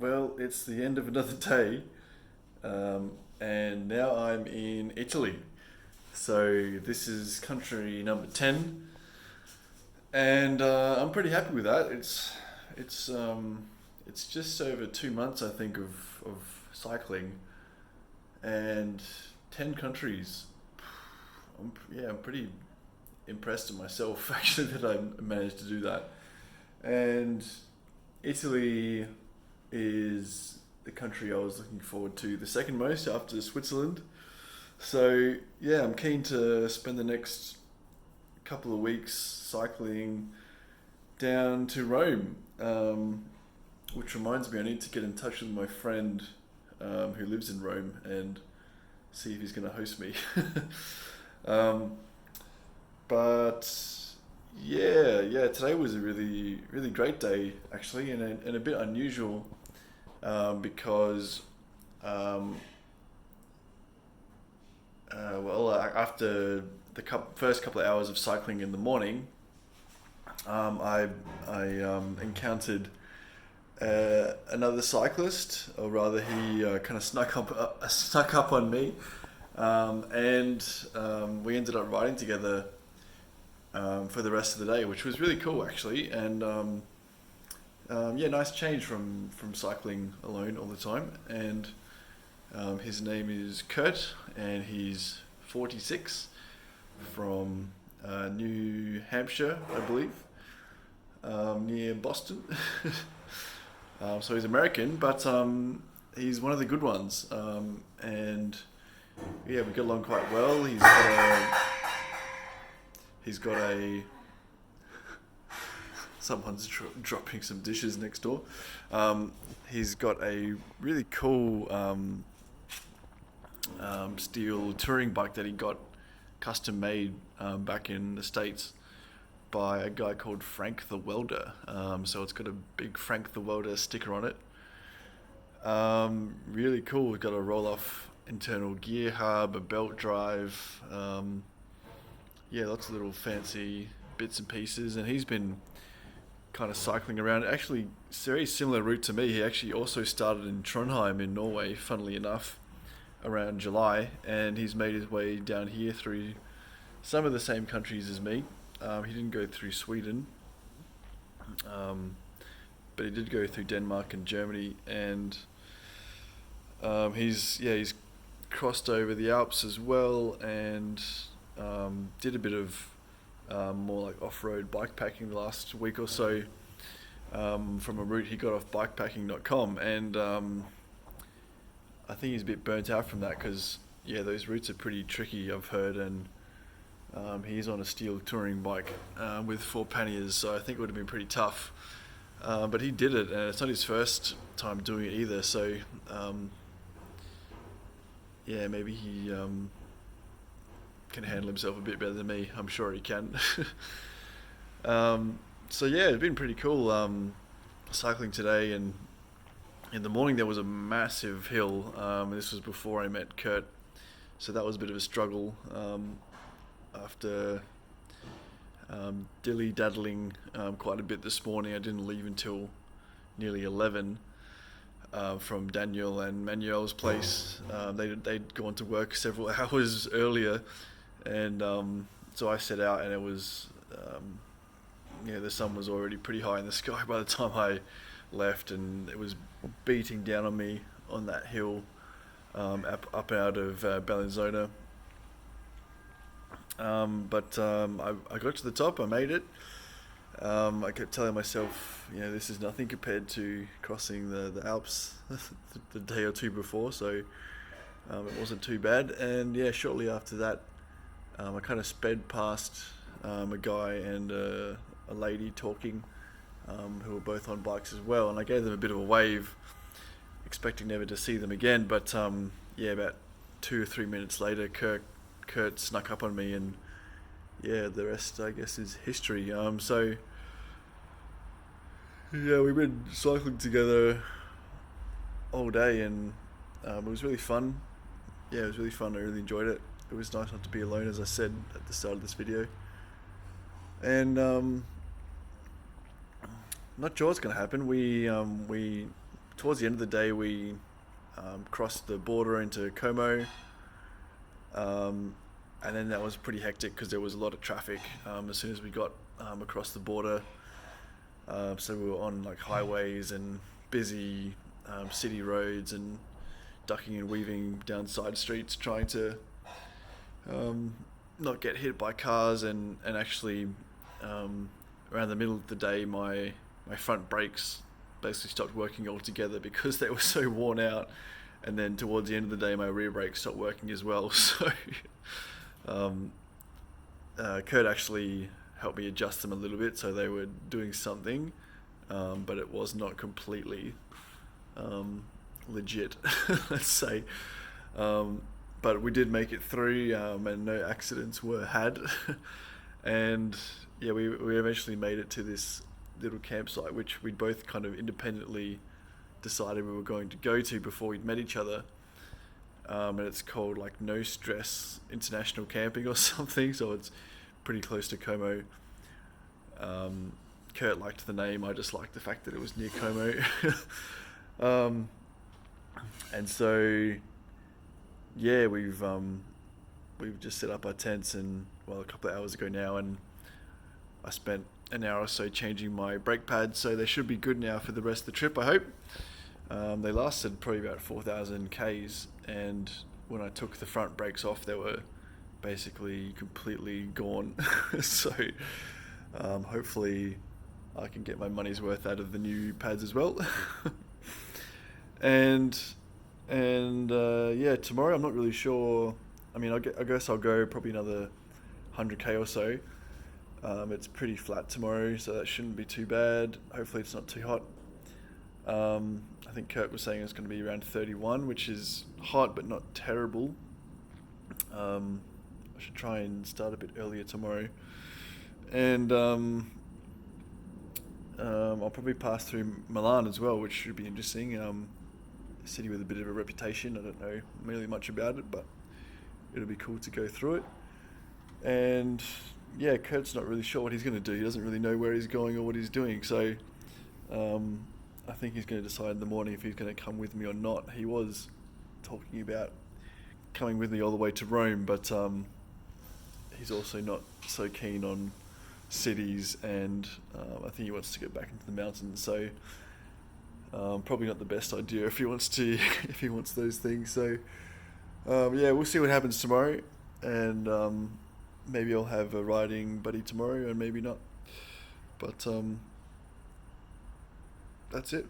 Well, it's the end of another day, and now I'm in Italy. So this is country number 10, and I'm pretty happy with that. It's just over 2 months, I think, of cycling, and 10 countries. I'm pretty impressed with myself actually that I managed to do that. And Italy is the country I was looking forward to the second most after Switzerland. So yeah, I'm keen to spend the next couple of weeks cycling down to Rome. Which reminds me, I need to get in touch with my friend who lives in Rome and see if he's going to host me. um, but yeah, today was a really great day actually, and a bit unusual because um, after the first couple of hours of cycling in the morning, I encountered another cyclist, or rather, he kind of snuck up on me, and we ended up riding together for the rest of the day, which was really cool actually, and yeah, nice change from cycling alone all the time. And his name is Kurt, and he's 46 from New Hampshire, I believe, near Boston. So he's American, but he's one of the good ones. And yeah, we get along quite well. He's got a someone's dropping some dishes next door. He's got a really cool steel touring bike that he got custom made back in the States by a guy called Frank the Welder. So it's got a big Frank the Welder sticker on it. Really cool. We've got a roll off internal gear hub, a belt drive. Yeah, lots of little fancy bits and pieces. And he's been kind of cycling around. Actually, very similar route to me. He actually also started in Trondheim in Norway, funnily enough, around July, and he's made his way down here through some of the same countries as me. He didn't go through Sweden, but he did go through Denmark and Germany, and he's crossed over the Alps as well, and did a bit of more like off-road bikepacking the last week or so, from a route he got off bikepacking.com, and I think he's a bit burnt out from that because those routes are pretty tricky, I've heard, and he's on a steel touring bike with four panniers, so I think it would have been pretty tough. But he did it, and it's not his first time doing it either, so maybe he can handle himself a bit better than me. I'm sure he can. So yeah, it's been pretty cool cycling today, and in the morning there was a massive hill. This was before I met Kurt, so that was a bit of a struggle. After dilly-daddling quite a bit this morning, I didn't leave until nearly 11 from Daniel and Manuel's place. They'd gone to work several hours earlier, and so I set out, and it was the sun was already pretty high in the sky by the time I left, and it was beating down on me on that hill up out of Bellinzona. But I got to the top, I made it. I kept telling myself, this is nothing compared to crossing the Alps the day or two before, so it wasn't too bad. And shortly after that, I kind of sped past a guy and a lady talking, who were both on bikes as well, and I gave them a bit of a wave, expecting never to see them again. But about 2 or 3 minutes later, Kurt snuck up on me, and the rest, I guess, is history. So we've been cycling together all day, and it was really fun. It was really fun. I really enjoyed it. It was nice not to be alone, as I said at the start of this video. And not sure what's going to happen. We towards the end of the day, we crossed the border into Como, um, and then that was pretty hectic because there was a lot of traffic as soon as we got across the border. So we were on like highways and busy city roads and ducking and weaving down side streets, trying to not get hit by cars, and actually around the middle of the day my front brakes basically stopped working altogether because they were so worn out, and then towards the end of the day my rear brakes stopped working as well. So Kurt actually helped me adjust them a little bit so they were doing something, but it was not completely legit, let's say. But we did make it through, and no accidents were had. And yeah, we eventually made it to this little campsite, which we'd both kind of independently decided we were going to go to before we'd met each other. And it's called like No Stress International Camping or something, so it's pretty close to Como. Kurt liked the name, I just liked the fact that it was near Como. And so yeah, we've just set up our tents, and well, a couple of hours ago now, and I spent an hour or so changing my brake pads, so they should be good now for the rest of the trip, I hope. They lasted probably about 4,000 Ks, and when I took the front brakes off, they were basically completely gone. So hopefully I can get my money's worth out of the new pads as well. and yeah, tomorrow I'm not really sure. I mean, I guess I'll go probably another 100k or so. It's pretty flat tomorrow, so that shouldn't be too bad. Hopefully it's not too hot. I think Kurt was saying it's going to be around 31, which is hot but not terrible. I should try and start a bit earlier tomorrow. And I'll probably pass through Milan as well, which should be interesting. A city with a bit of a reputation. I don't know really much about it, but it'll be cool to go through it. And yeah, Kurt's not really sure what he's going to do. He doesn't really know where he's going or what he's doing. So I think he's going to decide in the morning if he's going to come with me or not. He was talking about coming with me all the way to Rome, but he's also not so keen on cities, and I think he wants to get back into the mountains. So probably not the best idea if he wants to if he wants those things. So yeah, we'll see what happens tomorrow, and maybe I'll have a riding buddy tomorrow, and maybe not. But that's it.